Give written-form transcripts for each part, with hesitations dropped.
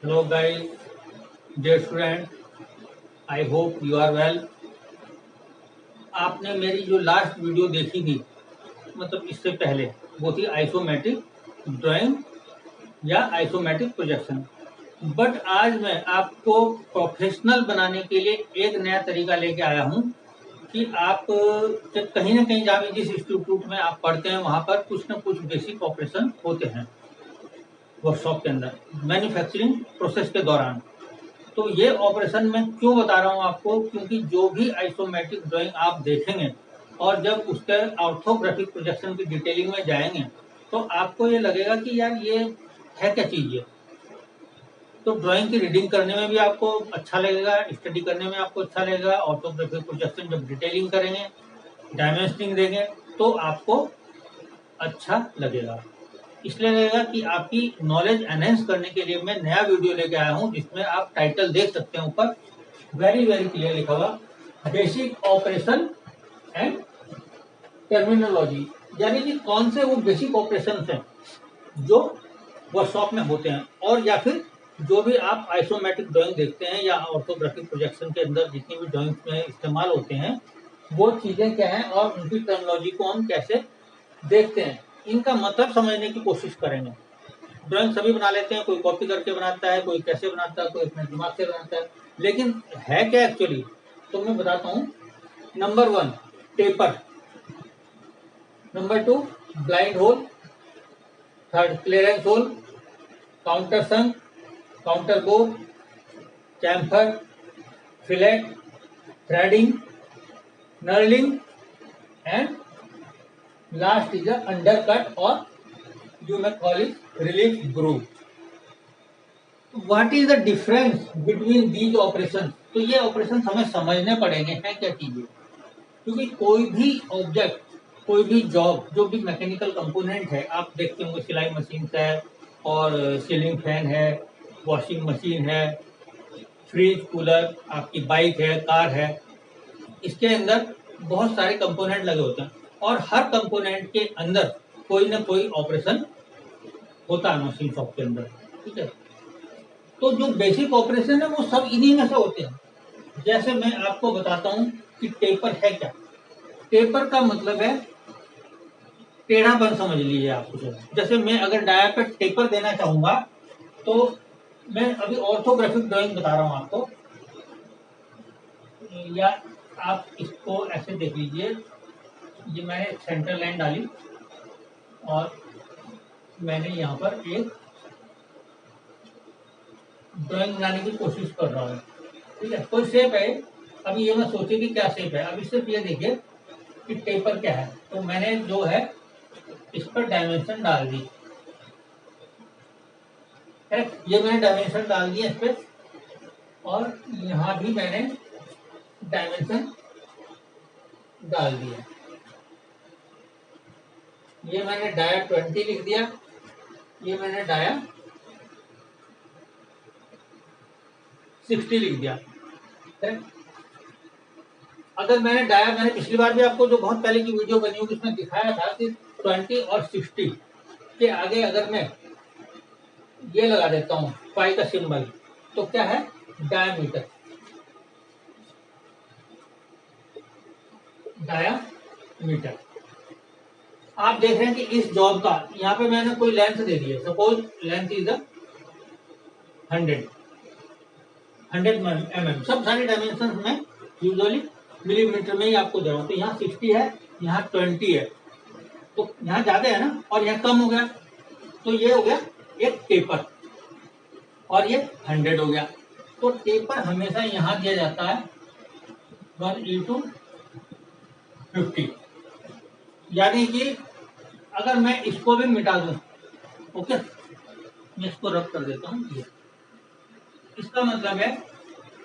Hello guys, dear student, I hope you are well. आपने मेरी जो लास्ट वीडियो देखी थी, मतलब इससे पहले, वो थी आइसोमेट्रिक ड्राइंग या आइसोमेट्रिक प्रोजेक्शन। बट आज मैं आपको प्रोफेशनल बनाने के लिए एक नया तरीका लेके आया हूँ कि आप कहीं ना कहीं जहाँ जिस इंस्टीट्यूट में आप पढ़ते हैं वहाँ पर कुछ ना कुछ बेसिक ऑपरेशन होते हैं वर्कशॉप के अंदर, मैन्युफैक्चरिंग प्रोसेस के दौरान। तो ये ऑपरेशन मैं क्यों बता रहा हूँ आपको, क्योंकि जो भी आइसोमेट्रिक ड्राइंग आप देखेंगे और जब उसके ऑर्थोग्राफिक प्रोजेक्शन की डिटेलिंग में जाएंगे तो आपको ये लगेगा कि यार ये है क्या चीज़ ये। तो ड्राइंग की रीडिंग करने में भी आपको अच्छा लगेगा, स्टडी करने में आपको अच्छा लगेगा। ऑर्थोग्राफिक प्रोजेक्शन जब डिटेलिंग करेंगे, डायमेंशनिंग देंगे तो आपको अच्छा लगेगा। इसलिए लगेगा कि आपकी नॉलेज एनहेंस करने के लिए मैं नया वीडियो लेके आया हूँ, जिसमें आप टाइटल देख सकते हैं ऊपर वेरी वेरी क्लियर लिखा हुआ, बेसिक ऑपरेशन एंड टर्मिनोलॉजी। यानी कि कौन से वो बेसिक ऑपरेशन हैं जो वर्कशॉप में होते हैं, और या फिर जो भी आप आइसोमेट्रिक ड्राइंग देखते हैं या ऑर्थोग्राफिक प्रोजेक्शन के अंदर जितनी भी ड्राइंग्स में इस्तेमाल होते हैं वो चीज़ें क्या हैं और उनकी टर्मिनोलॉजी को हम कैसे देखते हैं, इनका मतलब समझने की कोशिश करेंगे। ड्राइंग सभी बना लेते हैं, कोई कॉपी करके बनाता है, कोई कैसे बनाता है, कोई अपने दिमाग से बनाता है, लेकिन है क्या एक्चुअली, तो मैं बताता हूँ। Number 1 taper, number 2 blind hole, third clearance hole, countersunk, counter bore, chamfer, fillet, threading, knurling and last is undercut और you may call it relief groove. What is the difference between these operations? तो ये operation हमें समझने पड़ेंगे हैं क्या चीजें, क्योंकि कोई भी ऑब्जेक्ट, कोई भी जॉब, जो भी मैकेनिकल कंपोनेंट है, आप देखते होंगे सिलाई मशीन है और सीलिंग फैन है, वॉशिंग मशीन है, फ्रिज कूलर, आपकी बाइक है, कार है, इसके अंदर बहुत सारे कंपोनेंट लगे होते हैं और हर कंपोनेंट के अंदर कोई ना कोई ऑपरेशन होता है मशीन शॉप के अंदर, ठीक है। तो जो बेसिक ऑपरेशन है वो सब इन्हीं में से होते हैं। जैसे मैं आपको बताता हूँ कि टेपर है क्या। टेपर का मतलब है टेढ़ापन, समझ लीजिए आप कुछ। जैसे मैं अगर डाया पे टेपर देना चाहूंगा तो मैं अभी ऑर्थोग्राफिक ड्राइंग बता रहा हूँ आपको, या आप इसको ऐसे देख लीजिए, ये मैंने सेंटर लाइन डाली और मैंने यहाँ पर एक ड्राइंग बनाने की कोशिश कर रहा हूँ, ठीक है। कोई शेप है, अभी ये मैं सोचे कि क्या शेप है, अभी सिर्फ ये देखिए कि टेपर क्या है। तो मैंने जो है इस पर डायमेंशन डाल दी है, ये मैंने डायमेंशन डाल दिया इस पर, और यहाँ भी मैंने डायमेंशन डाल दिया। ये मैंने डाया 20 लिख दिया, ये मैंने डाया 60 लिख दिया है। अगर मैंने पिछली बार भी आपको जो बहुत पहले की वीडियो बनी होगी उसमें दिखाया था कि 20 और 60 के आगे अगर मैं ये लगा देता हूँ पाई का सिंबल, तो क्या है, डायमीटर, डायमीटर। आप देख रहे हैं कि इस जॉब का यहाँ पे मैंने कोई लेंथ दे दी है, सपोज लेंथ इज 100 mm। सब सारे डायमेंशन में यूजुअली मिलीमीटर में ही आपको दे रहा हूँ। तो यहाँ 60 है, यहाँ 20 है, तो यहाँ ज्यादा है ना, और यहाँ कम हो गया, तो ये हो गया एक टेपर, और ये 100 हो गया। तो टेपर हमेशा यहाँ दिया जाता है 1:50, यानी कि अगर मैं इसको भी मिटा दूं, ओके, मैं इसको रब कर देता हूँ, इसका मतलब है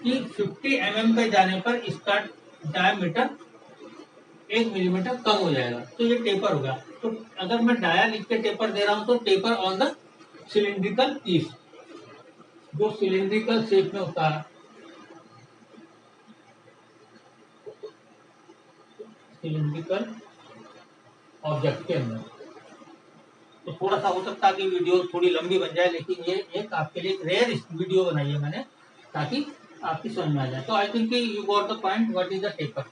कि 50 mm पे जाने पर इसका डायमीटर 1 मिलीमीटर कम हो जाएगा, तो ये टेपर होगा। तो अगर मैं डाया लिख के टेपर दे रहा हूं तो taper on the cylindrical piece, जो सिलिंड्रिकल शेप में होता है, सिलिंड्रिकल ऑब्जेक्ट के अंदर, तो थोड़ा सा हो सकता है कि वीडियो थोड़ी लंबी बन जाए, लेकिन ये एक आपके लिए रेयर वीडियो बनाई है मैंने, ताकि आपकी समझ में आ जाए। तो I think you got the point what is the taper,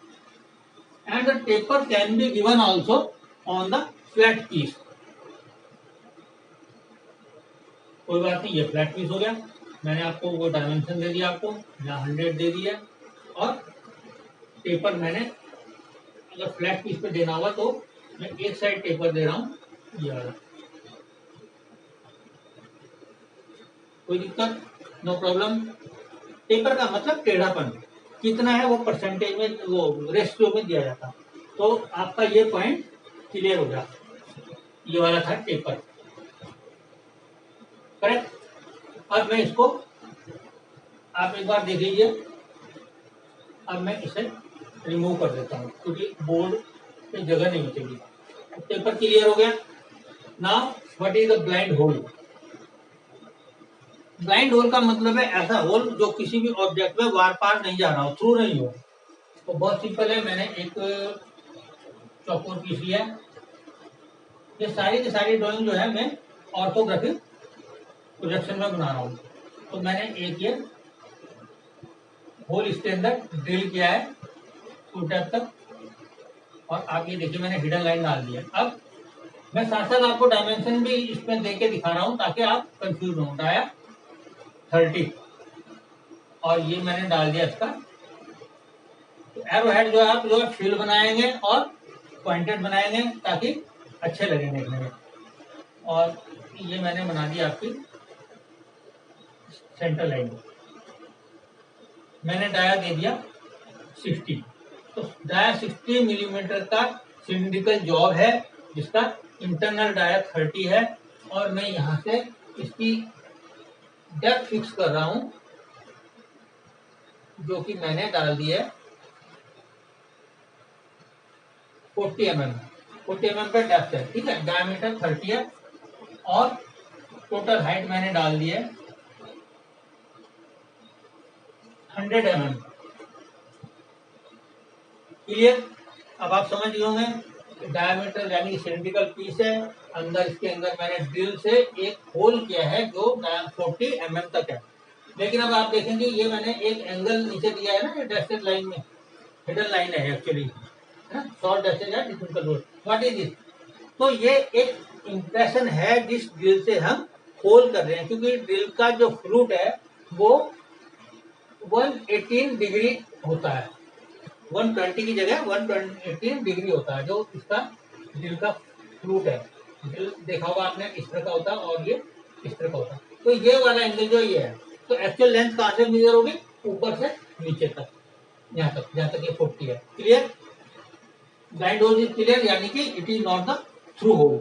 and the taper can be given also on the flat piece. कोई बात नहीं, ये फ्लैट पीस हो गया, मैंने आपको वो डायमेंशन दे दिया, आपको यहाँ 100 दे दिया, और टेपर मैंने अगर फ्लैट पीस पे देना होगा तो मैं एक साइड टेपर दे रहा हूँ, ये वाला। कोई दिक्कत? No problem. टेपर का मतलब टेढ़ापन कितना है वो परसेंटेज में, वो रेशियो में दिया जाता। तो आपका ये पॉइंट क्लियर हो गया, ये वाला था टेपर, करेक्ट। अब मैं इसको, आप एक बार देख लीजिए, अब मैं इसे रिमूव कर देता हूँ क्योंकि बोर्ड पे जगह नहीं बचेगी। पेपर क्लियर हो गया। Now what is the blind hole? Blind hole का मतलब है ऐसा होल जो किसी भी ऑब्जेक्ट में वार पार नहीं जा रहा हो, थ्रू नहीं हो। तो बहुत सिंपल है, मैंने एक चौकोर पीस लिया। ये सारी की सारी ड्राइंग जो है मैं ऑर्थोग्राफिक प्रोजेक्शन में बना रहा हूँ। तो मैंने एक ये होल इसके अंदर ड्रिल किया है फुल डेप्थ तक, और आप ये देखिए मैंने हिडन लाइन डाल दी है। अब मैं साथ साथ आपको डायमेंशन भी इसमें दे के दिखा रहा हूँ ताकि आप कंफ्यूज हो। डाया 30, और ये मैंने डाल दिया इसका। तो एरो हेड जो है आप जो है फील बनाएंगे और पॉइंटेड बनाएंगे ताकि अच्छे लगे देखने में। और ये मैंने बना दी आपकी सेंटर लाइन। मैंने डाया दे दिया 60। तो डाया 60 मिलीमीटर का सिलिंड्रिकल जॉब है जिसका इंटरनल डाया 30 है, और मैं यहाँ से इसकी डेप्थ फिक्स कर रहा हूँ जो कि मैंने डाल दी है 40 mm। 40 mm पे डेप्थ है, ठीक है। डायमीटर 30 है, और टोटल हाइट मैंने डाल दी है 100 mm। क्लियर? अब आप समझ गए होंगे डायमीटर यानी सिलिंड्रिकल पीस है, अंदर इसके अंदर मैंने ड्रिल से एक होल किया है जो 40 mm तक है। लेकिन अब आप देखेंगे ये मैंने एक एंगल नीचे दिया है ना, ये डैशेड लाइन में हिडन लाइन है एक्चुअली, है ना, शॉर्ट डैशेड है different road. What is this? तो ये एक इंप्रेशन है जिस ड्रिल से हम होल कर रहे हैं, क्योंकि ड्रिल का जो फ्लूट है वो 118 डिग्री होता है, 120 की जगह 118 डिग्री होता है जो इसका ड्रिल का फ्लूट है। ड्रिल देखा होगा आपने, इस तरह का होता है और ये इस तरह का होता है। तो ये वाला एंगल जो ये है, तो एक्चुअल लेंथ कहाँ से मेजर होगी? ऊपर से नीचे तक, यहाँ तक, जहाँ तक ये 40 है। Clear? Blind hole is clear, यानी कि it is not the through hole.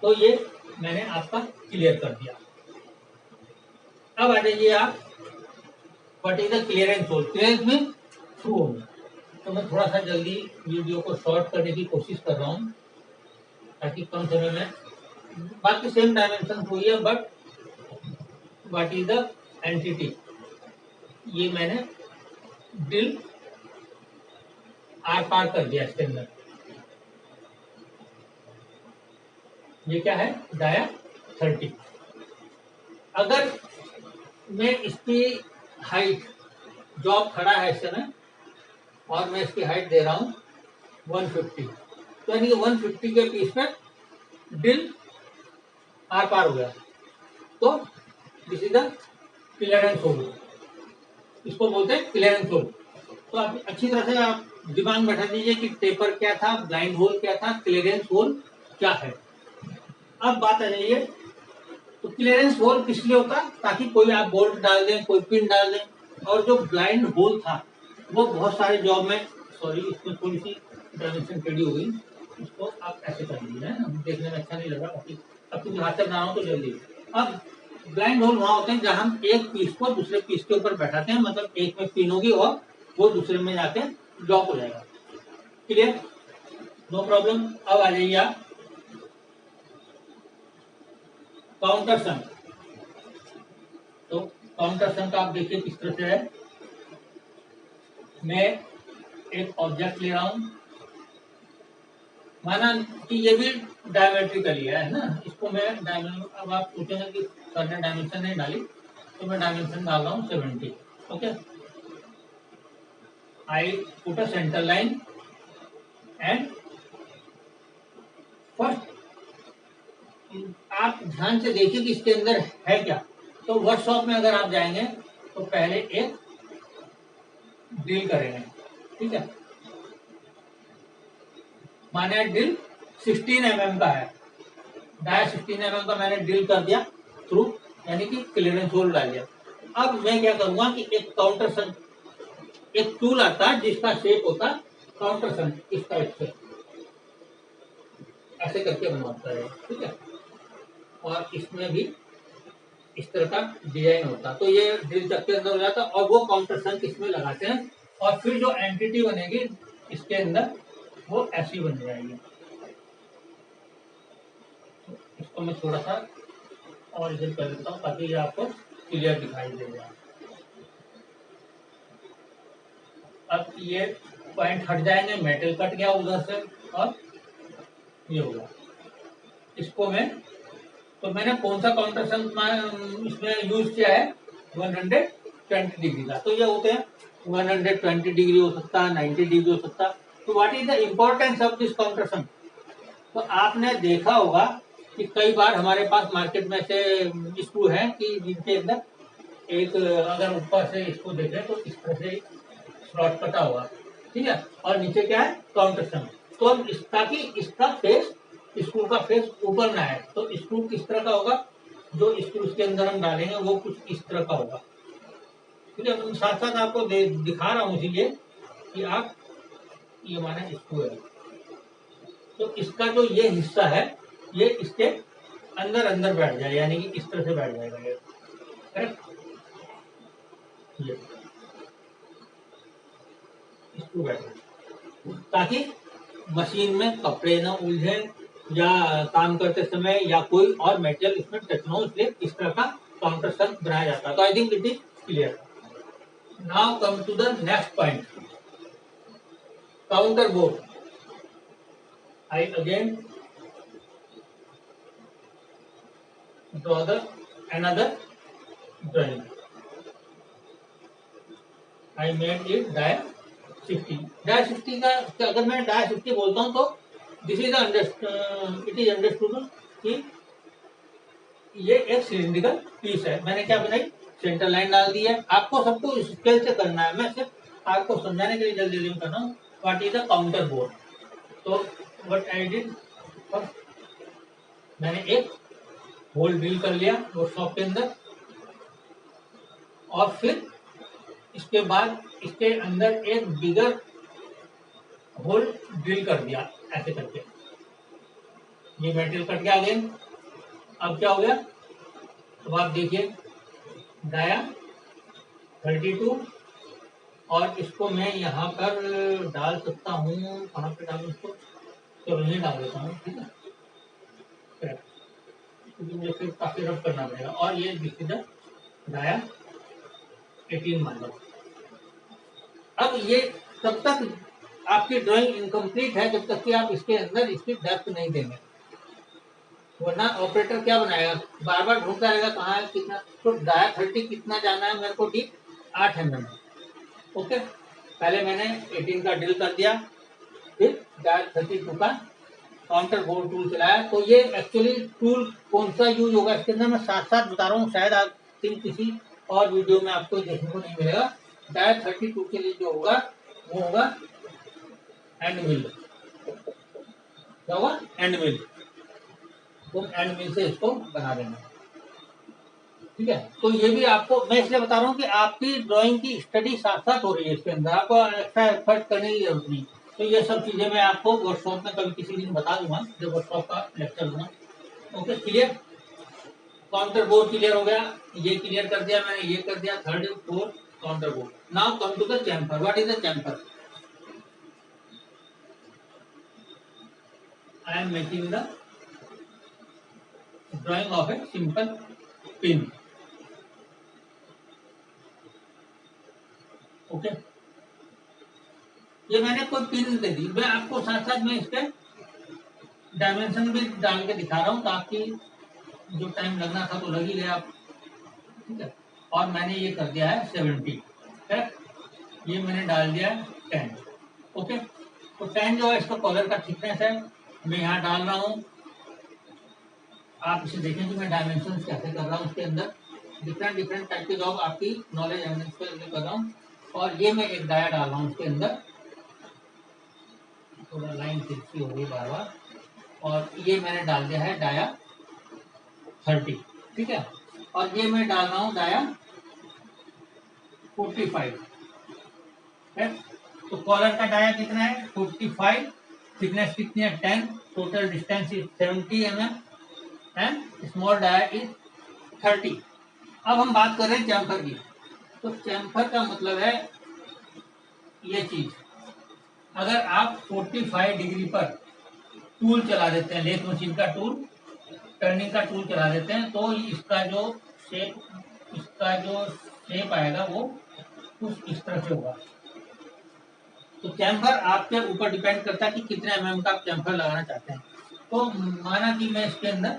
तो ये मैंने आपका क्लियर कर दिया। अब आ जाइए आप, what is the clearance hole? Clearance mean through hole. तो मैं थोड़ा सा जल्दी वीडियो को शॉर्ट करने की कोशिश कर रहा हूँ ताकि कम समय में, बाकी सेम डायमेंशन हुई है, but what is the entity? ये मैंने ड्रिल आर पार कर दिया इसके अंदर। ये क्या है? डाया 30। अगर मैं इसकी हाइट, जॉब खड़ा है इस समय, और मैं इसकी हाइट दे रहा हूँ 150, तो यानी कि 150 के पीस में ड्रिल आर पार हो गया। तो this is the clearance hole, इसको बोलते हैं क्लियरेंस होल। तो आप अच्छी तरह से आप दिमाग में बैठा दीजिए कि टेपर क्या था, ब्लाइंड होल क्या था, क्लियरेंस होल क्या है। अब बात आ जाइए, तो क्लियरेंस होल किस लिए होता है? ताकि कोई आप बोल्ट डाल दें, कोई पिन डाल दें। और जो ब्लाइंड होल था वो बहुत सारे जॉब में, सॉरी इसमें थोड़ी सी डायमेंशन टेढ़ी हो गई, इसको आप ऐसे कर लीजिए, है ना, देखने में अच्छा नहीं लग रहा। अब क्योंकि हाथ से बना रहा हूँ तो जल्दी। अब ब्लाइंड होल वहां होते हैं जहां हम एक पीस को दूसरे पीस के ऊपर बैठाते हैं, मतलब एक में पिन होगी और वो दूसरे में जाके लॉक हो जाएगा। क्लियर? No problem. अब आ जाइए आप काउंटर सम। तो काउंटर सम का आप देखिए किस तरह से है। मैं एक ऑब्जेक्ट ले रहा हूं, माना कि ये भी डायमेट्रिकली है ना, इसको मैं अब आप पूछेंगे कि सर ने डायमेंशन नहीं डाली, तो मैं डायमेंशन डाल रहा हूँ 70। Okay, I put a centre line and first आप ध्यान से देखिए कि इसके अंदर है क्या। तो वर्कशॉप में अगर आप जाएंगे तो पहले एक ड्रिल करेंगे, ठीक है। माने ड्रिल 16 mm का है, डाया 16 mm का मैंने ड्रिल कर दिया थ्रू, यानी कि क्लियरेंस होल डाल दिया। अब मैं क्या करूंगा कि एक काउंटर सन, एक टूल आता है जिसका शेप होता है काउंटर सन, इस टाइप से ऐसे करके बनवाता है, ठीक है। और इसमें भी इस तरह का डिजाइन होता है, तो ये ड्रिल चक के अंदर हो जाता है और वो काउंटर सन इसमें लगाते हैं और फिर जो एंटिटी बनेगी इसके अंदर वो ऐसी बन जाएगी। इसको मैं थोड़ा सा और इधर कर देता हूँ ताकि ये आपको क्लियर दिखाई देगा। अब ये पॉइंट हट जाएंगे, मेटल कट गया उधर से और ये होगा। इसको मैं, तो मैंने कौन सा काउंटर सन इसमें यूज किया है, 120 डिग्री का। तो ये होते हैं 120 डिग्री हो सकता है, 90 डिग्री हो सकता है। तो what is the importance of this countersunk? तो आपने देखा होगा कि कई बार हमारे पास मार्केट में से स्क्रू हैं कि जिनके अंदर एक, अगर ऊपर से इसको देखें तो इस तरह से स्लॉट कटा हुआ, ठीक है, और नीचे क्या है, काउंटर सन। तो अब ताकि इसका फेस, स्क्रू का फेस ऊपर ना आए, तो स्क्रू किस तरह का होगा, जो स्क्रू इसके अंदर हम डालेंगे वो कुछ इस तरह का होगा, ठीक है। साथ साथ आपको दिखा रहा हूँ इसीलिए कि आप ये माने स्क्रू है, तो इसका जो ये हिस्सा है ये इसके अंदर अंदर बैठ जाए, यानी कि इस तरह से बैठ जाएगा ये, करेक्ट। ये स्क्रू बैठ, ताकि मशीन में कपड़े ना उलझे या काम करते समय या कोई और मेटेरियल इसमें टच ना हो, इसलिए इस तरह का काउंटर सन बनाया जाता है। तो I think it is clear. Now come to the next point, counter board. I again draw the another drawing. I made it dia 60। dia 60 का अगर मैं dia 60 बोलता हूँ तो this is it is understood कि ये एक सिलिंड्रिकल पीस है। मैंने क्या बनाई, सेंटर लाइन डाल दी है। आपको सबको स्केल से करना है, मैं सिर्फ आपको समझाने के लिए जल्दी जल्दी कर रहा हूँ। What is the counter board? तो व्हाट आई डिड, मैंने एक होल ड्रिल कर लिया वर्कशॉप के अंदर और फिर इसके बाद इसके अंदर एक बिगर होल ड्रिल कर दिया ऐसे करके। ये मेटेरियल कट गया अगेन। अब क्या हो गया, तो आप देखिए डाया 32 और इसको मैं यहाँ पर डाल सकता हूँ, कहाँ पे डालूँ इसको, तो यहीं डाल देता हूँ, ठीक है, क्योंकि मुझे फिर काफी रफ करना पड़ेगा। और ये दिखी डाया 18 मान लो। अब ये तब तक आपकी ड्राइंग इनकम्प्लीट है जब तक कि आप इसके अंदर इसकी डेप्थ नहीं देंगे, वरना ऑपरेटर क्या बनाएगा, बार बार ढूंढता रहेगा कहाँ है कितना। तो डाया 30 कितना जाना है मेरे को, डीप 8 mm। ओके, पहले मैंने 18 का ड्रिल कर दिया, फिर डाया 32 का काउंटर बोर्ड टूल चलाया। तो ये एक्चुअली टूल कौन सा यूज होगा इसके अंदर मैं साथ साथ बता रहा हूँ, शायद आप किसी और वीडियो में आपको देखने को नहीं मिलेगा। डाया 32 के लिए जो होगा वो होगा एंड मिल। क्या होगा, एंड मिल। तो एंड मिल से इसको बना देना, ठीक है। तो ये भी आपको मैं इसलिए बता रहा हूँ कि आपकी ड्राइंग की स्टडी साथ साथ हो रही है, इसके अंदर आपको एक्स्ट्रा एफर्ट करने की जरूरत नहीं। तो ये सब चीजें मैं आपको वर्कशॉप में कभी किसी दिन बता दूंगा जब वर्कशॉप का लेक्चर दूंगा। Okay, clear. Counter board clear हो गया, ये क्लियर कर दिया मैंने, ये कर दिया, third fourth counter board. Now come to the chamfer. What is the chamfer? I am making the drawing of a simple pin. Okay, ये मैंने कोई पिन दे दी, मैं आपको साथ साथ में इसके डायमेंशन भी डाल के दिखा रहा हूँ ताकि जो टाइम लगना था तो लग ही गया, ठीक है। और मैंने ये कर दिया है 70, करेक्ट। ये मैंने डाल दिया है 10, ओके। तो 10 जो है इसका कॉलर का थिकनेस है, मैं यहाँ डाल रहा हूँ। आप इसे देखें कि मैं डायमेंशन कैसे कर रहा हूँ, उसके अंदर डिफरेंट डिफरेंट टाइप के जॉब आपकी नॉलेज एविडेंस के अंदर कर रहा हूँ। और ये मैं एक डाया डाल रहा हूँ उसके अंदर, थोड़ा लाइन तिरछी हो गई बार बार। और ये मैंने डाल दिया है डाया 30, ठीक है। और ये मैं डाल रहा हूँ डाया 45 है। तो कॉलर का डाया कितना है 45, थिकनेस कितनी है 10, total distance is 70 mm and small dia is 30। अब हम बात कर रहे हैं चैम्फर की। तो चैम्फर का मतलब है ये चीज, अगर आप 45 डिग्री पर टूल चला देते हैं, लेथ मशीन का टूल, टर्निंग का टूल चला देते हैं, तो इसका जो शेप आएगा वो कुछ इस तरह से होगा। तो चैम्फर आपके ऊपर डिपेंड करता है कि कितने mm का आप चैम्फर लगाना चाहते हैं। तो माना कि मैं इसके अंदर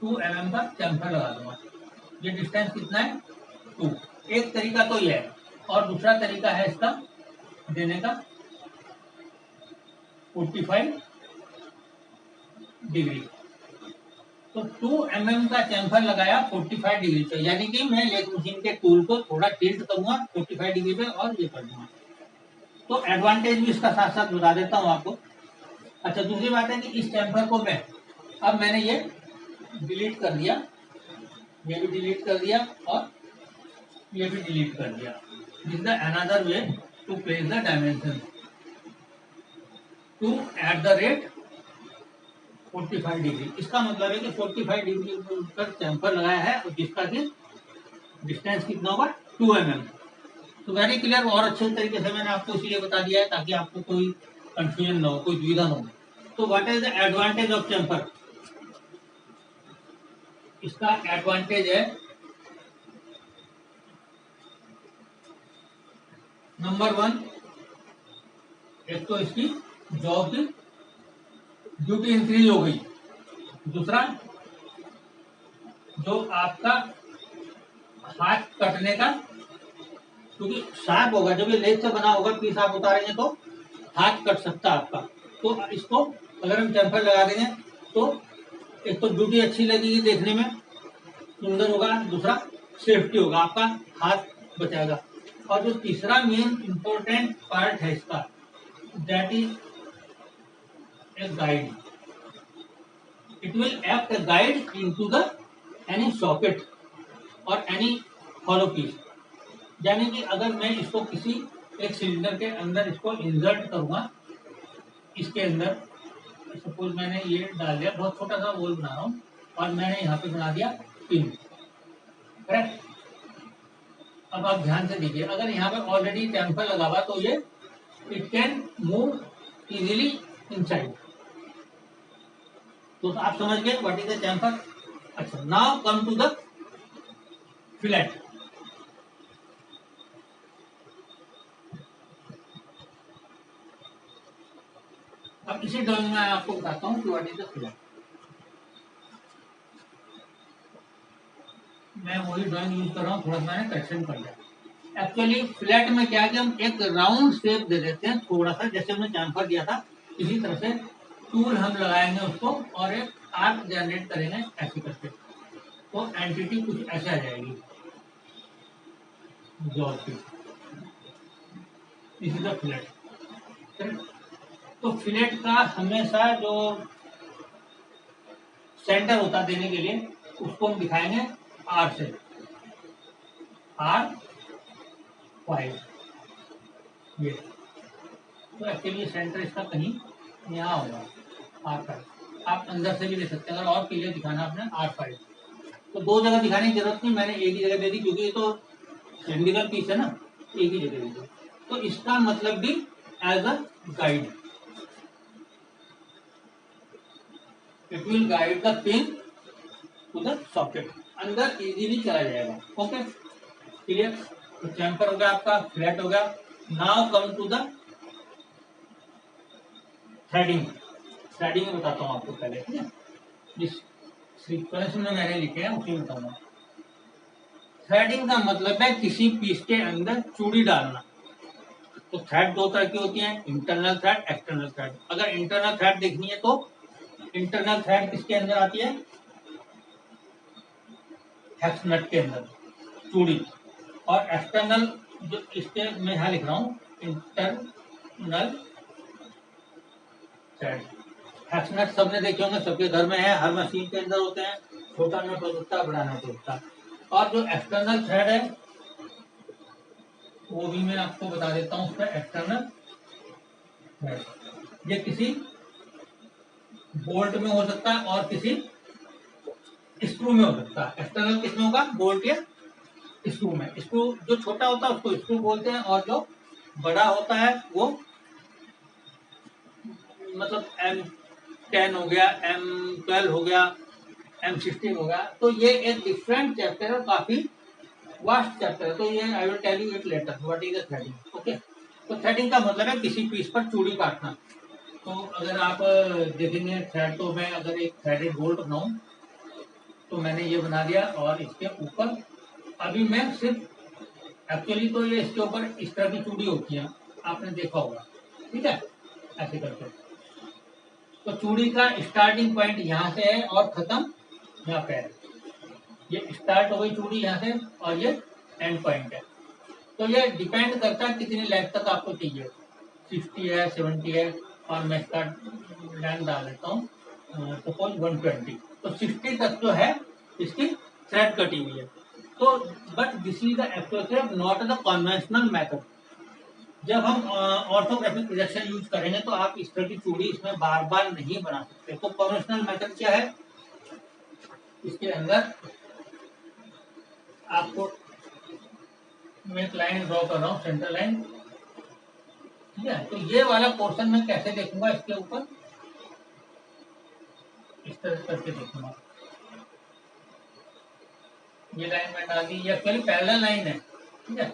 2 mm का चैम्फर लगा दूंगा। ये डिस्टेंस कितना है 2। एक तरीका तो यह है, और दूसरा तरीका है इसका देने का 45 डिग्री। तो 2 mm का चैम्फर लगाया 45 डिग्री पे, यानी कि मैं लेथ मशीन के टूल को थोड़ा टिल्ट करूंगा 45 डिग्री पे और ये कर दूंगा। तो एडवांटेज भी इसका साथ साथ बता देता हूँ आपको। अच्छा, दूसरी बात है कि इस चैम्फर को मैंने ये डिलीट कर दिया, ये भी डिलीट कर दिया और ये भी डिलीट कर दिया। This is the another way to place the dimension to at the rate 45 degree. इसका मतलब है कि 45 डिग्री पर चैम्फर लगाया है और जिसका कि डिस्टेंस कितना होगा 2 mm। तो वेरी क्लियर, और अच्छे तरीके से मैंने आपको इसलिए बता दिया है ताकि आपको कोई कंफ्यूजन ना हो, कोई दुविधा ना हो। तो what is the advantage of chamfer? इसका एडवांटेज है नंबर 1, एक तो इसकी जॉब की ड्यूटी इंक्रीज हो गई। दूसरा, जो आपका हाथ कटने का, क्योंकि शार्प होगा, जब ये लेथ से बना होगा, पीस आप उतारेंगे तो हाथ कट सकता है आपका। तो इसको अगर हम चैम्फर लगा देंगे तो एक तो ड्यूटी अच्छी लगेगी, देखने में सुंदर होगा, दूसरा सेफ्टी होगा, आपका हाथ बचाएगा। और जो तीसरा मेन इंपॉर्टेंट पार्ट है इसका, that is a guide. It will act a guide into the any socket और एनी हॉलो पीस। यानी कि अगर मैं इसको किसी एक सिलेंडर के अंदर इसको इंसर्ट करूंगा, इसके अंदर सपोज मैंने ये डाल दिया, बहुत छोटा सा होल बना रहा हूँ और मैंने यहाँ पे बना दिया पिन, करेक्ट। अब आप ध्यान से देखिए, अगर यहाँ पे ऑलरेडी टेम्पर लगा हुआ तो ये it can move easily inside. तो आप समझ गए व्हाट इज द टेम्पर। अच्छा, now come to the fillet. अब इसी ड्राइंग में आपको बताता हूँ कि व्हाट इज द फिलेट। मैं वही ड्राइंग यूज कर रहा हूँ, थोड़ा सा मैंने करेक्शन कर दिया। एक्चुअली फ्लैट में क्या है कि हम एक राउंड शेप दे देते हैं थोड़ा सा, जैसे हमने चैम्फर दिया था इसी तरह से टूल हम लगाएंगे उसको और एक आर्क जनरेट करेंगे ऐसे करके, तो एंटिटी कुछ ऐसे आ जाएगी जॉब की। This is the fillet. तो फिलेट का हमेशा जो सेंटर होता है देने के लिए, उसको हम दिखाएंगे आर से, R5 ये। तो एक्चुअली सेंटर इसका कहीं यहाँ होगा R5। आप अंदर से भी ले सकते हैं, अगर और क्लियर दिखाना आपने R5। तो दो जगह दिखाने की जरूरत नहीं, मैंने एक ही जगह दे दी क्योंकि ये तो सिलेंड्रिकल पीस है ना, एक ही जगह दे दी। तो इसका मतलब भी as a guide, it will guide the pin to the socket, अंदर इजीली चला जाएगा। Okay, clear. तो चैम्फर हो गया आपका, फ्लैट हो गया। Now come to the threading. Threading में बताता हूँ आपको पहले, ठीक है, जिस सीक्वेंस में मैंने लिखे हैं उसी में बताऊंगा। थ्रेडिंग का मतलब है किसी पीस के अंदर चूड़ी डालना। तो थ्रेड दो तरह की होती हैं, इंटरनल थ्रेड, एक्सटर्नल थ्रेड। अगर इंटरनल थ्रेड देखनी है तो इंटरनल थ्रेड किसके अंदर आती है, हेक्स नट के अंदर चूड़ी। और एक्सटर्नल जो इसके मैं यहाँ लिख रहा हूँ इंटरनल थ्रेड। हेक्स नट सबने देखे होंगे, सबके घर में है, हर मशीन के अंदर होते हैं। छोटा नट होता है, बड़ा नट होता है। और जो एक्सटर्नल थ्रेड है वो भी मैं आपको बता देता हूँ। उसका एक्सटर्नल थ्रेड ये किसी बोल्ट में हो सकता है और किसी स्क्रू में हो सकता है। एक्सटर्नल किस में होगा, बोल्ट या स्क्रू में। स्क्रू जो छोटा होता है उसको स्क्रू बोलते हैं, और जो बड़ा होता है वो मतलब M10 हो गया, M12 हो गया, M16 हो गया। तो ये एक डिफरेंट चैप्टर है, काफी वास्ट चैप्टर है। तो ये I will tell you it later what is the threading. Okay, तो थ्रेडिंग का मतलब है किसी पीस पर चूड़ी काटना। तो अगर आप देखेंगे थ्रेड, तो मैं अगर एक थ्रेडेड बोल्ट बनाऊं तो मैंने ये बना दिया, और इसके ऊपर अभी मैं सिर्फ एक्चुअली तो ये इसके ऊपर इस तरह की चूड़ी होती है, आपने देखा होगा, ठीक है, ऐसे करके। तो चूड़ी का स्टार्टिंग पॉइंट यहाँ से है और खत्म यहाँ पे है। ये स्टार्ट हो गई चूड़ी यहाँ से और ये एंड पॉइंट है। तो ये डिपेंड करता है कितनी लेंथ तक आपको चाहिए, 60 है, 70 है, और मैं इसका लेंथ डाल देता हूँ सपोज 120। तो 60 तक जो है इसकी थ्रेड कटी हुई है। तो but this is the actual not the conventional method. जब हम ऑर्थोग्राफिक प्रोजेक्शन यूज करेंगे तो आप इस तरह की चूड़ी इसमें बार बार नहीं बना सकते। तो कन्वेंशनल मेथड क्या है, इसके अंदर आपको मैं एक लाइन ड्रॉ कर रहा हूँ, सेंटर लाइन, ठीक है। तो ये वाला पोर्शन मैं कैसे देखूंगा, इसके ऊपर इस तरह करके देखूंगा। ये लाइन मैं डाल दी, ये एक्चुअली पैरेलल लाइन है, ठीक है,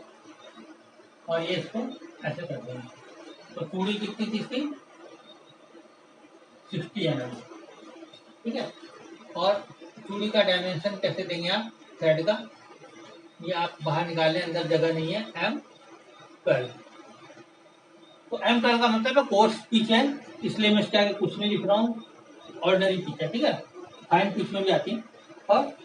और ये इसको ऐसे कर देंगे। तो चूड़ी कितनी थी इसकी, 60 mm, ठीक है। और चूड़ी का डायमेंशन कैसे देंगे आप थ्रेड का, ये आप बाहर निकालें, अंदर जगह नहीं है, M12। तो M12 का मतलब है कोर्स पिच है, इसलिए मैं इसके आगे कुछ नहीं लिख रहा हूँ, ऑर्डिनरी पिच है, ठीक है, फाइन पिच में भी आती है। और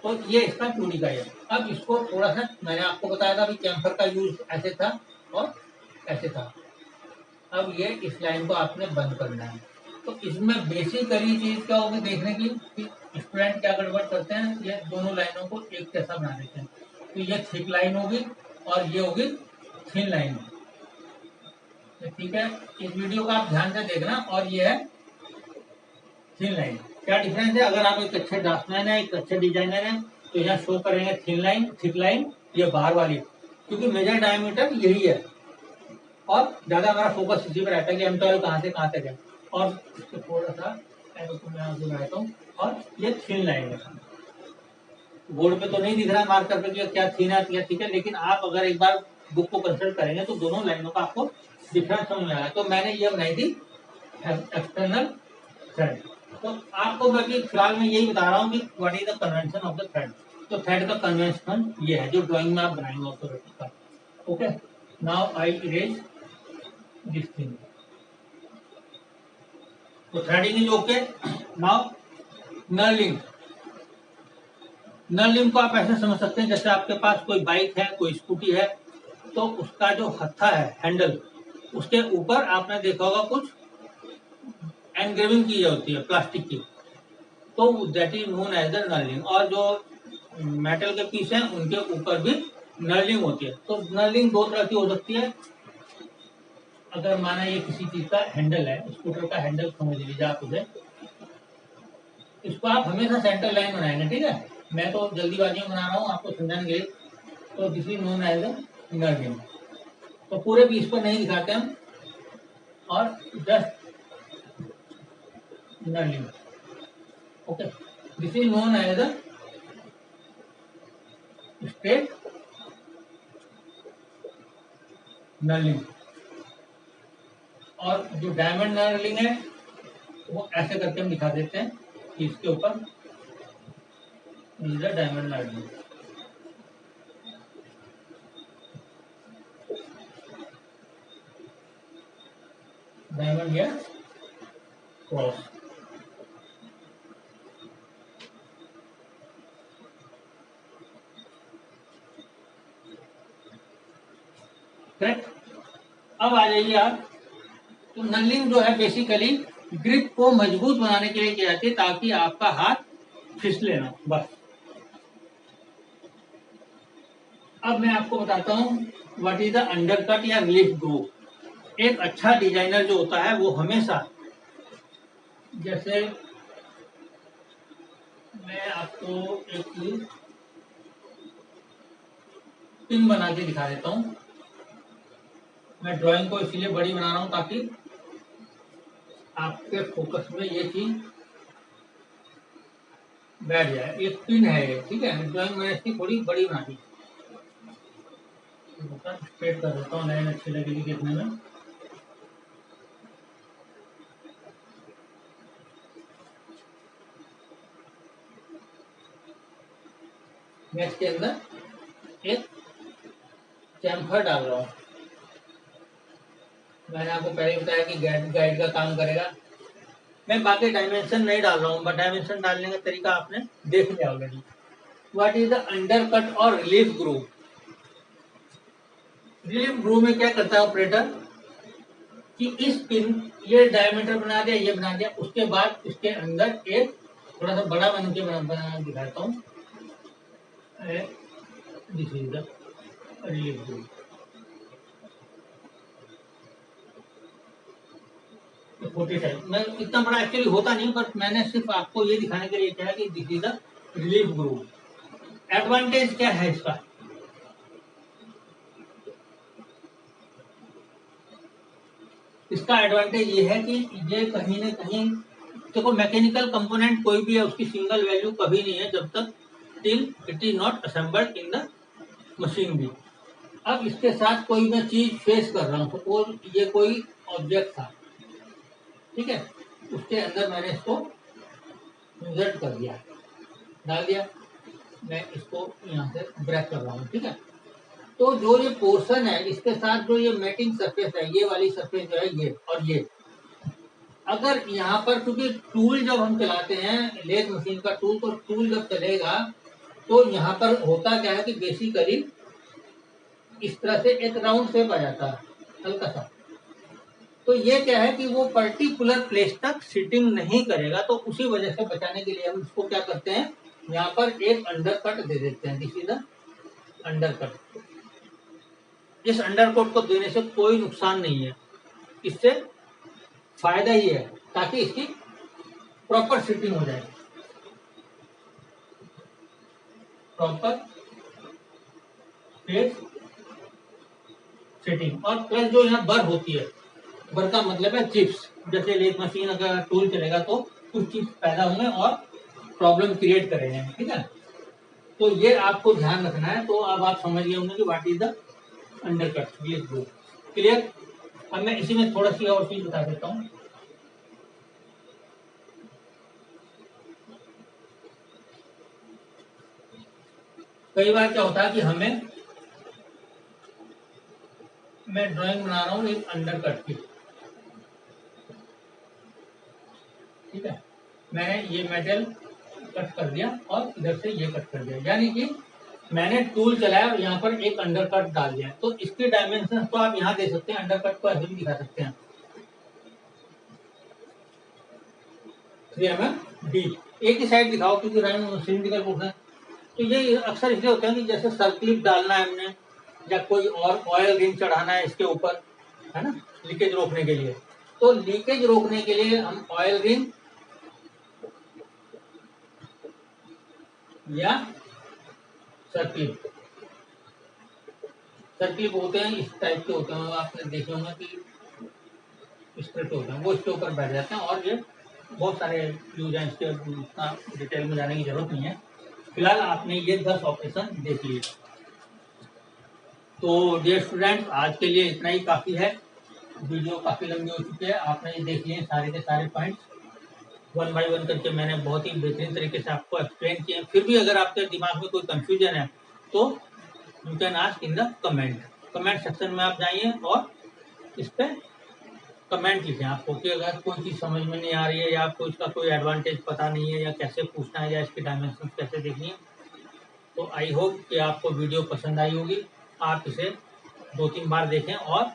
तो ये इसका चूड़ी का है। अब इसको थोड़ा सा मैंने आपको बताया था कि कैम्फर का यूज ऐसे था और ऐसे था। अब ये इस लाइन को आपने बंद करना है। तो इसमें बेसिकली चीज क्या होगी देखने की कि स्टूडेंट क्या गड़बड़ करते हैं, ये दोनों लाइनों को एक जैसा बना देते हैं। तो ये थिक लाइन होगी और ये होगी थिन लाइन, ठीक है। इस वीडियो का आप ध्यान से देखना। और ये है थिन लाइन। क्या डिफरेंस है, अगर आप एक अच्छे ड्राफ्टमैन है, एक अच्छे डिजाइनर है, तो यहाँ शो करेंगे थिन लाइन, थिक लाइन, ये बाहर वाली, क्योंकि मेजर डायमीटर यही है और ज्यादा हमारा फोकस इसी पर रहता है कि M12 कहाँ से कहाँ तक है। और इसको थोड़ा सा रहता हूँ, और ये थिन लाइन है। बोर्ड पे तो नहीं दिख रहा मार्कर पे कि क्या थिन है क्या, ठीक है, लेकिन आप अगर एक बार बुक को कंसल्ट करेंगे तो दोनों लाइनों का आपको डिफरेंस समझ में आएगा। तो मैंने ये बनाई थी एक्सटर्नल थ्रेड। तो आपको मैं भी फिलहाल में यही बता रहा हूँ कि what is the convention of the thread. तो थ्रेड का कन्वेंशन ये है जो ड्राइंग में आप बनाएंगे ऑर्थोग्राफिक का। Okay, now I erase this thing. तो threading is okay. Now knurling. Knurling को आप ऐसे समझ सकते हैं जैसे आपके पास कोई बाइक है, कोई स्कूटी है, तो उसका जो हत्था है, हैंडल, उसके ऊपर आपने देखा होगा कुछ एनग्रेविंग की होती है प्लास्टिक की, तो that is known as the knurling. और जो मेटल के पीस हैं उनके ऊपर भी नर्लिंग होती है। तो नर्लिंग दो तरह की हो सकती है। अगर माना ये किसी चीज का हैंडल है, स्कूटर का हैंडल समझ लीजिए आप उसे, इसको आप हमेशा सेंटर लाइन बनाएंगे, ठीक है। मैं तो जल्दीबाजी में बना रहा हूँ आपको समझाने के लिए। तो this is known as the knurling. तो पूरे पीस पर नहीं दिखाते हम, और just knurling. Okay, this is known as the straight knurling. और जो डायमंड नर्लिंग है वो ऐसे करके हम दिखा देते हैं कि इसके ऊपर डायमंड लाइनिंग। डायमंड या क्रॉस। करेक्ट। अब आ जाइए आप, तो नलिंग जो है बेसिकली ग्रिप को मजबूत बनाने के लिए किया जाती है ताकि आपका हाथ फिसले ना, बस। अब मैं आपको बताता हूँ व्हाट इज द अंडरकट या रिलीफ ग्रूव। एक अच्छा डिजाइनर जो होता है वो हमेशा, जैसे मैं आपको एक पिन बना के दिखा देता हूँ। मैं ड्राइंग को इसलिए बड़ी बना रहा हूँ ताकि आपके फोकस में ये चीज बैठ जाए। एक पिन है ये, ठीक है। ड्राइंग मैंने इसकी थोड़ी बड़ी बना दी, स्ट्रेट कर देता हूँ, लाइन अच्छी लगेगी देखने में। मैं इसके अंदर एक चैम्फर डाल रहा हूँ। मैंने आपको पहले बताया कि गाइड का काम करेगा। मैं बाकी डायमेंशन नहीं डाल रहा हूँ, बट डायमेंशन डालने का तरीका आपने देख लिया already. What is the undercut और रिलीफ ग्रूव। रिलीफ ग्रूव में क्या करता है ऑपरेटर कि इस पिन, ये डायमीटर बना दिया, ये बना दिया, उसके बाद इसके अंदर एक थोड़ा सा बड़ा बन के बना दिखाता हूँ। This is the relief groove. 45 मैं इतना बड़ा एक्चुअली होता नहीं, बट मैंने सिर्फ आपको ये दिखाने के लिए कहा कि this is the relief groove. Advantage क्या है इसका, इसका एडवांटेज ये है कि ये कहीं न कहीं, देखो मैकेनिकल कंपोनेंट कोई भी है उसकी सिंगल वैल्यू कभी नहीं है जब तक till it is not assembled in the machine भी। अब इसके साथ कोई मैं चीज फेस कर रहा हूँ, सपोज ये कोई ऑब्जेक्ट था, ठीक है, उसके अंदर मैंने इसको इंसर्ट कर दिया, डाल दिया, मैं इसको यहाँ से ब्रेक कर रहा हूँ, ठीक है। तो जो ये पोर्शन है इसके साथ जो ये मैटिंग सरफेस है, ये वाली सरफेस जो है ये और ये, अगर यहाँ पर, क्योंकि टूल जब हम चलाते हैं लेथ मशीन का टूल, तो टूल जब चलेगा तो यहाँ पर होता क्या है कि बेसिकली इस तरह से एक राउंड शेप आ जाता है हल्का सा। तो ये क्या है कि वो पर्टिकुलर प्लेस तक सिटिंग नहीं करेगा, तो उसी वजह से बचाने के लिए हम इसको क्या करते हैं, यहाँ पर एक अंडरकट दे देते हैं। This is the undercut. इस अंडरकोट को देने से कोई नुकसान नहीं है, इससे फायदा ही है ताकि इसकी प्रॉपर सिटिंग हो जाए, प्रॉपर फेस सिटिंग। और प्लस जो यहाँ बर होती है, बर का मतलब है चिप्स, जैसे लेथ मशीन अगर टूल चलेगा तो कुछ चिप्स पैदा होंगे और प्रॉब्लम क्रिएट करेंगे, ठीक है। तो ये आपको ध्यान रखना है। तो अब आप समझ गए होंगे कि व्हाट इज द अंडरकट, ये ग्रूव। क्लियर। अब मैं इसी में थोड़ा सी और चीज बता देता हूँ। कई बार क्या होता है कि मैं ड्राइंग बना रहा हूँ एक अंडरकट की, ठीक है, मैंने ये मेटल कट कर दिया और इधर से ये कट कर दिया, यानी कि मैंने टूल चलाया और यहाँ पर एक अंडरकट डाल दिया। तो इसके डायमेंशन तो आप यहाँ दे सकते हैं, अंडरकट को ऐसे भी दिखा सकते हैं, 3 mm डी। एक ही साइड दिखाओ क्योंकि सिलिंड्रिकल पोर्शन है। तो ये अक्सर इसलिए होता है कि जैसे सर्कलिप डालना है हमने, या कोई और ऑयल रिंग चढ़ाना है इसके ऊपर, है ना, लीकेज रोकने के लिए। तो लीकेज रोकने के लिए हम ऑयल रिंग या सर्कलिप होते हैं, इस टाइप के होते हैं, आपने देखे होंगे कि स्ट्रेट होते हैं, वो इसके ऊपर बैठ जाते हैं। और ये बहुत सारे यूज हैं, इसके उतना डिटेल में जाने की जरूरत नहीं है। फिलहाल आपने ये 10 ऑपरेशन देख लिए। तो डियर स्टूडेंट, आज के लिए इतना ही काफ़ी है। वीडियो काफ़ी लंबी हो चुकी है, आपने ये देख लिए सारे के सारे पॉइंट्स। वन बाय वन करके मैंने बहुत ही बेहतरीन तरीके से आपको एक्सप्लेन किया। फिर भी अगर आपके दिमाग में कोई कंफ्यूजन है तो you can ask in the comment section में आप जाइए और इस पर कमेंट लिखें आपको कि अगर कोई चीज़ समझ में नहीं आ रही है या आपको इसका कोई एडवांटेज पता नहीं है या कैसे पूछना है या इसकी डायमेंशन कैसे देखनी है। तो आई होप कि आपको वीडियो पसंद आई होगी। आप इसे 2-3 बार देखें और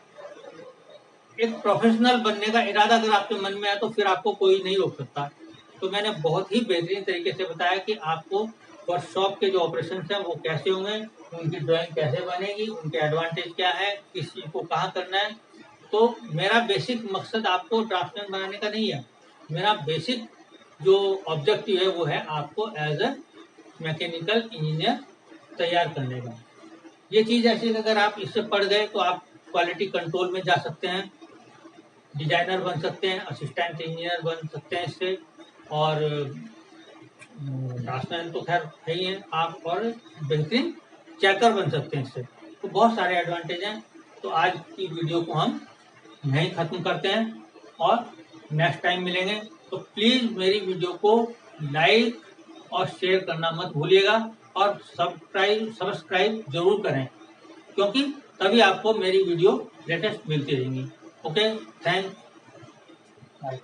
एक प्रोफेशनल बनने का इरादा अगर आपके मन में है तो फिर आपको कोई नहीं रोक सकता। तो मैंने बहुत ही बेहतरीन तरीके से बताया कि आपको वर्कशॉप के जो ऑपरेशन हैं वो कैसे होंगे, उनकी ड्राइंग कैसे बनेगी, उनके एडवांटेज क्या है, किस चीज़ को कहाँ करना है। तो मेरा बेसिक मकसद आपको ड्राफ्टमैन बनाने का नहीं है। मेरा बेसिक जो ऑब्जेक्टिव है वो है आपको एज ए मैकेनिकल इंजीनियर तैयार करने का। ये चीज़ ऐसी है अगर आप इससे पढ़ गए तो आप क्वालिटी कंट्रोल में जा सकते हैं, डिजाइनर बन सकते हैं, असिस्टेंट इंजीनियर बन सकते हैं इससे, और ड्राफ्टमैन तो खैर है ही है आप, और बेहतरीन चेकर बन सकते हैं इससे। तो बहुत सारे एडवांटेज हैं। तो आज की वीडियो को हम यहीं ख़त्म करते हैं और नेक्स्ट टाइम मिलेंगे। तो प्लीज़ मेरी वीडियो को लाइक और शेयर करना मत भूलिएगा और सब्सक्राइब जरूर करें, क्योंकि तभी आपको मेरी वीडियो लेटेस्ट मिलती रहेंगी। Okay, thanks, bye.